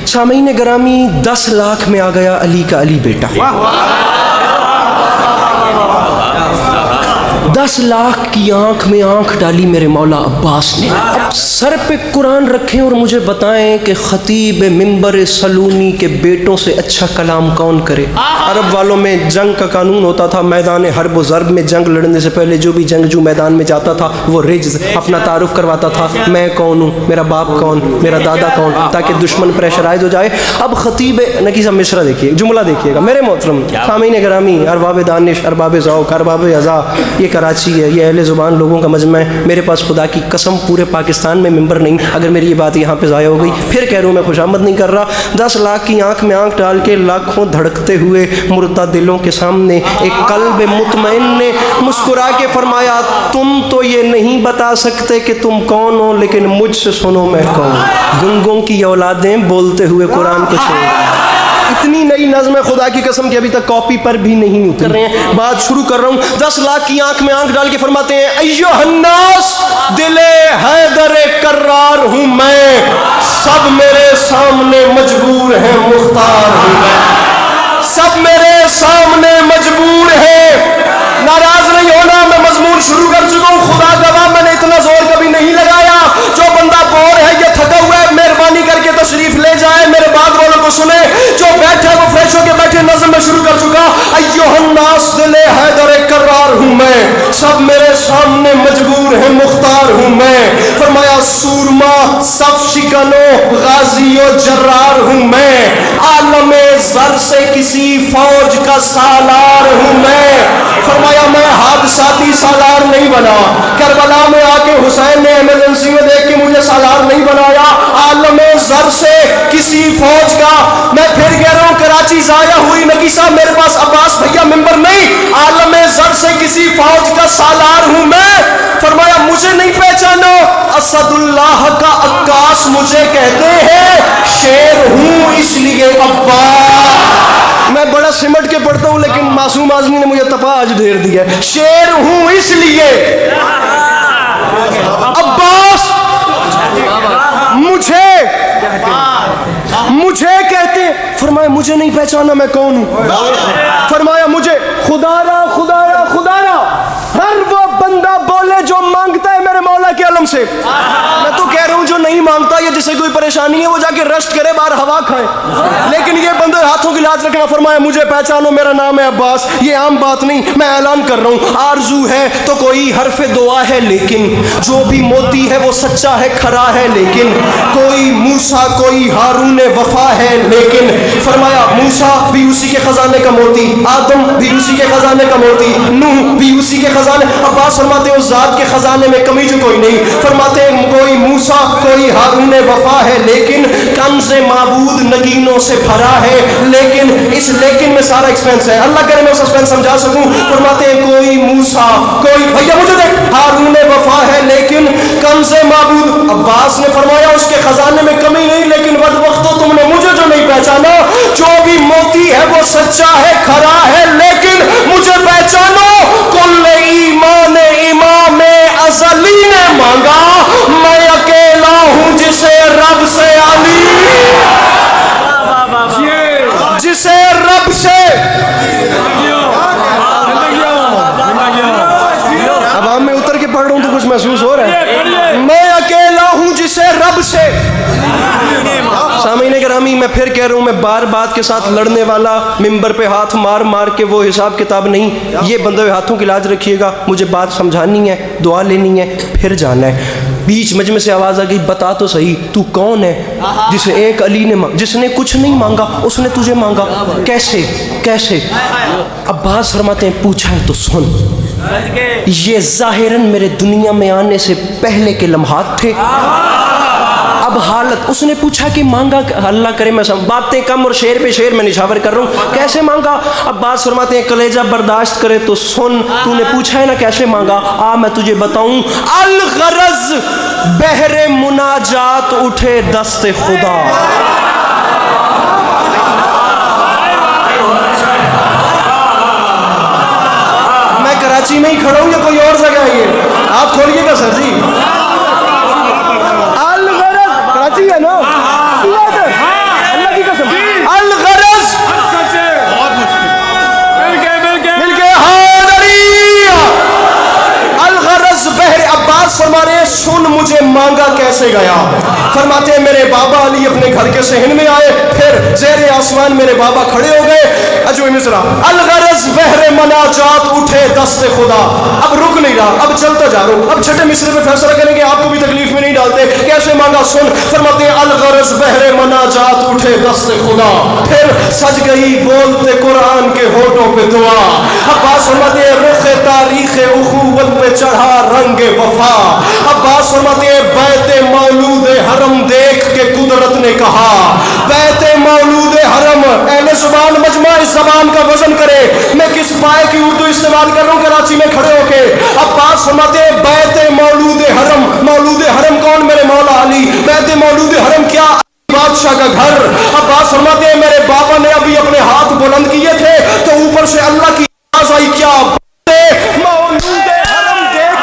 सामीन गरामी 10 लाख में आ गया अली का अली बेटा। 10 लाख की आंख में आंख डाली मेरे मौला अब्बास ने। अब सर पे कुरान रखें और मुझे बताएं कि खतीब मिंबर सलूनी के बेटों से अच्छा कलाम कौन करे। अरब वालों में जंग का कानून होता था, मैदान हर्ब व ज़र्ब में जंग लड़ने से पहले जो भी जंगजू मैदान में जाता था वो रिज्ज़ अपना तारुफ करवाता था, मैं कौन हूँ, मेरा बाप कौन, मेरा दादा कौन, ताकि दुश्मन प्रेशराइज हो जाए। अब खतीब नकीसा मिश्रा देखिए, जुमला देखिएगा मेरे मोहतरम सामीन ग्रामी, अरबाब दानिश, अरबाब ज़ौक़, अरबाब अज़ा, ये कराची है, ये अहले ज़ुबान लोगों का मजमा है। मेरे पास खुदा की कसम पूरे पाकिस्तान में मिंबर नहीं। अगर मेरी ये बात यहाँ पे ज़ाया हो गई फिर कह रहा हूँ मैं खुशामद नहीं कर रहा। 10 लाख की आंख में आंख डाल के लाखों धड़कते हुए मुर्दा दिलों के सामने एक कल्ब मुतमईन ने मुस्कुरा के फरमाया, तुम तो ये नहीं बता सकते कि तुम कौन हो, लेकिन मुझसे सुनो मैं कौन। गुंगों की औलादें बोलते हुए कुरान को छोड़। इतनी नई नज़्म है खुदा की कसम कि अभी तक कॉपी पर भी नहीं उतर रहे हैं। बात शुरू कर रहा हूँ। 10 लाख की आंख में आंख डाल के फरमाते हैं, अय्युहन्नास दिले हैदरे कर्रार हूँ मैं, सब मेरे सामने मजबूर हैं मुख्तार हूँ मैं, सब मेरे सामने मजबूर हैं। नाराज नहीं होना, मैं मजमून शुरू कर चुका हूँ। खुदा गवाह मैंने इतना जोर कभी नहीं लगाया। जो बंदा बोर है, ये थका हुआ है, मेहरबानी करके तशरीफ ले जाए, मेरे बात वालों को सुने। जो बैठे वो फ्रेश होके बैठे। नज़्म में शुरू कर चुका, अय्युहन्नास दिले हैदर कर्रार हूँ मैं, सब मेरे सामने मजबूर है मुख्तार हूँ मैं। फरमाया सूरमा सफ शिकनो गाजियो जर्रार हूँ मैं, आलमे ज़र से किसी फौज का सालार हूँ मैं। फरमाया मैं हादसाती सालार नहीं बना, करबला में आके हुसैन ने इमरजेंसी में देख के मुझे सालार नहीं बनाया। आलमे ज़र से किसी फौज का, मैं फिर कह रहा हूँ कराची ज़ाया हुई नकीसा, मेरे पास अब्बास भैया मिंबर नहीं। आलमे ज़र से किसी फौज का सालार हूँ मैं। फरमाया मुझे नहीं पहचानो, असदुल्लाह का अक्कास मुझे कहते हैं, शेर हूँ इसलिए अब्बास। मैं बड़ा सिमट के पढ़ता हूँ लेकिन मासूम आदमी ने मुझे तपा आज ढेर दिया। शेर हूँ इसलिए अब्बास मुझे कहते। फरमाया मुझे नहीं पहचाना मैं कौन हूँ। फरमाया मुझे खुदारा खुदारा खुदारा हर वो बंदा बोले जो मांगता है मेरे मौला के अलम से। मैं तो कह रहा हूँ जो नहीं मांगता या जिसे कोई परेशानी है वो जाके रेस्ट करे, बाहर हवा खाए, लेकिन ये बंदे हाथों की लाज रखना। फरमाया मुझे पहचानो, मेरा नाम है अब्बास। ये आम बात नहीं, मैं ऐलान कर रहा हूँ। आरजू है तो कोई हरफ दुआ है, लेकिन जो भी मोती है वो सच्चा है, खरा है, लेकिन कोई मूसा कोई हारून वफा है, लेकिन फरमाया मूसा भी उसी के खजाने का मोती, आदम भी उसी के खजाने का मोती, नूह भी उसी के खजाने। अब्बास फरमाते हैं उस जात के खजाने में कमी जो कोई नहीं। फरमाते हैं कोई मूसा कोई हारून वफा है, लेकिन कंज़े माबूद नगीनों से भरा है। लेकिन इस लेकिन में सारा एक्सपेंस है, अल्लाह करे मैं सस्पेंस समझा सकूं। फरमाते हैं कोई मूसा कोई, भैया मुझे देख, हारून वफा है लेकिन कंज़े माबूद। अब्बास ने फरमाया उसके खजाने में कमी नहीं, लेकिन वद वक्त तो तुमने मुझे जो नहीं पहचाना। जो भी मोती है वो सच्चा है, खरा है, लेकिन मुझे पहचानो। कुल ईमान इमाम अज़ली ने मांगा, मैं अकेला हूँ जिसे रब से अली, जिसे रब से। अब हम मैं उतर के पढ़ रहा हूँ तो कुछ महसूस हो रहा है। मैं अकेला हूँ जिसे रब से। सामीन गिरामी मैं फिर कह रहा हूँ, मैं बार बात के साथ लड़ने वाला, मिंबर पे हाथ मार मार के वो हिसाब किताब नहीं। ये बंदे हुए हाथों की लाज रखिएगा, मुझे बात समझानी है, दुआ लेनी है, फिर जाना है। बीच मजमे से आवाज़ आ गई, बता तो सही तू कौन है जिसे एक अली ने जिसने कुछ नहीं मांगा उसने तुझे मांगा, कैसे कैसे। अब्बास फरमाते हैं पूछा है तो सुन, ये ज़ाहिरन मेरे दुनिया में आने से पहले के लम्हात थे। अब हालत, उसने पूछा कि मांगा, अल्लाह करे मैं बातें कम और शेर पे शेर में निशावर कर रहा हूँ, कैसे मांगा। अब्बास फरमाते हैं कलेजा बर्दाश्त करे तो सुन, तूने पूछा है ना कैसे मांगा, आ मैं तुझे बताऊं। अल गरज बहरे मुनाजात उठे दस्ते खुदा, मैं कराची में ही खड़ा हूँ या कोई और जगह है ये, आप खोलिएगा सर जी। है ना से गया। फरमाते हैं मेरे बाबा अली अपने घर के सहन में आए, फिर ज़ेरे आसमान मेरे बाबा खड़े हो गए। अजूबे मिसरा अलगरज बहरे मनाजात उठे दस्ते खुदा। अब रुक नहीं रहा, अब चलता जा रहा हूँ। अब छठे मिसरे में फैसला करेंगे, आपको भी तकलीफ में नहीं डालते। कैसे मांगा सुन, फरमाते हैं अलगरज बहरे मनाजात उठे दस्ते खुदा। फिर सज गई बोलते कुरान के होठों पे दुआ। अब्बास फरमाते हैं रुखे तारीखे उखुवत पे चढ़ा रंग वफा। अब्बास फरमाते हैं बैते मौलूद हरम देख के कुदरत ने कहा, बैते मौलूद हरम अहले जुबान मजमा इस जबान का वजन करे, मैं किस पाए की उर्दू इस्तेमाल कर रहा हूँ कराची में खड़े होके। अब्बास फरमाते हैं बैते मौलूद हरम, मौलूद हरम कौन? मेरे मौला अली। बैते मौलूद हरम क्या? बादशाह का घर। अब्बास फरमाते हैं मेरे बाबा ने अभी अपने हाथ बुलंद किए थे तो ऊपर से अल्लाह की आवाज आई, क्या मौलूद हरम देख,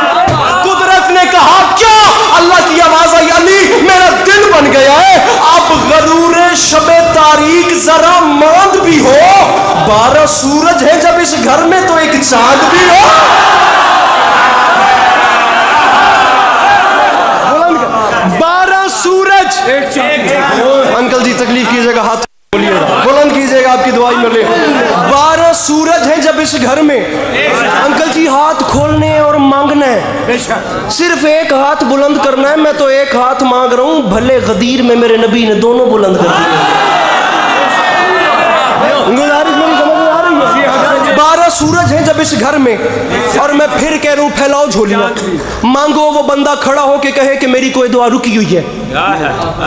कुदरत ने कहा क्या? अल्लाह की आवाज आई, अली मेरा दिल बन गया है। अब गरूरे शबे तारीख जरा मांद भी हो, 12 सूरज है जब इस घर में तो एक चांद भी हो। सूरज अंकल जी तकलीफ कीजिएगा, हाथ बुलंद कीजिएगा, आपकी दुआई मिले। 12 सूरज हैं जब इस घर में। अंकल जी हाथ खोलने और मांगना है, सिर्फ एक हाथ बुलंद करना है। मैं तो एक हाथ मांग रहा हूँ, भले गदीर में मेरे नबी ने दोनों बुलंद कर दिए। 12 सूरज हैं जब इस घर में, और मैं फिर कह रहा हूँ फैलाओ झोलियां, मांगो। वो बंदा खड़ा होके कहे कि मेरी कोई दुआ रुकी हुई है,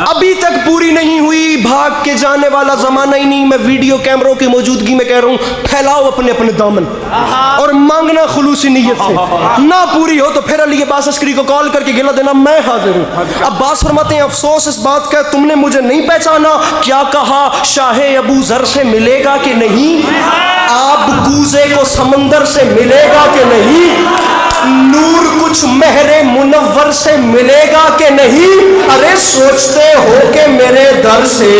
अभी तक पूरी नहीं हुई, भाग के जाने वाला जमाना ही नहीं। मैं वीडियो कैमरों की मौजूदगी में कह रहा हूँ फैलाओ अपने अपने दामन और मांगना खुलूसी नीयत से। ना पूरी हो तो फिर अली अब्बास अस्करी को कॉल करके गिला देना, मैं हाजिर हूँ। अब्बास फरमाते हैं अफसोस इस बात का तुमने मुझे नहीं पहचाना। क्या कहा? शाहे अबू जर से मिलेगा कि नहीं? आप कूजे को समंदर से मिलेगा कि नहीं? नूर कुछ महरे मुनव्वर से मिलेगा कि नहीं? अरे सोचते हो कि मेरे दर से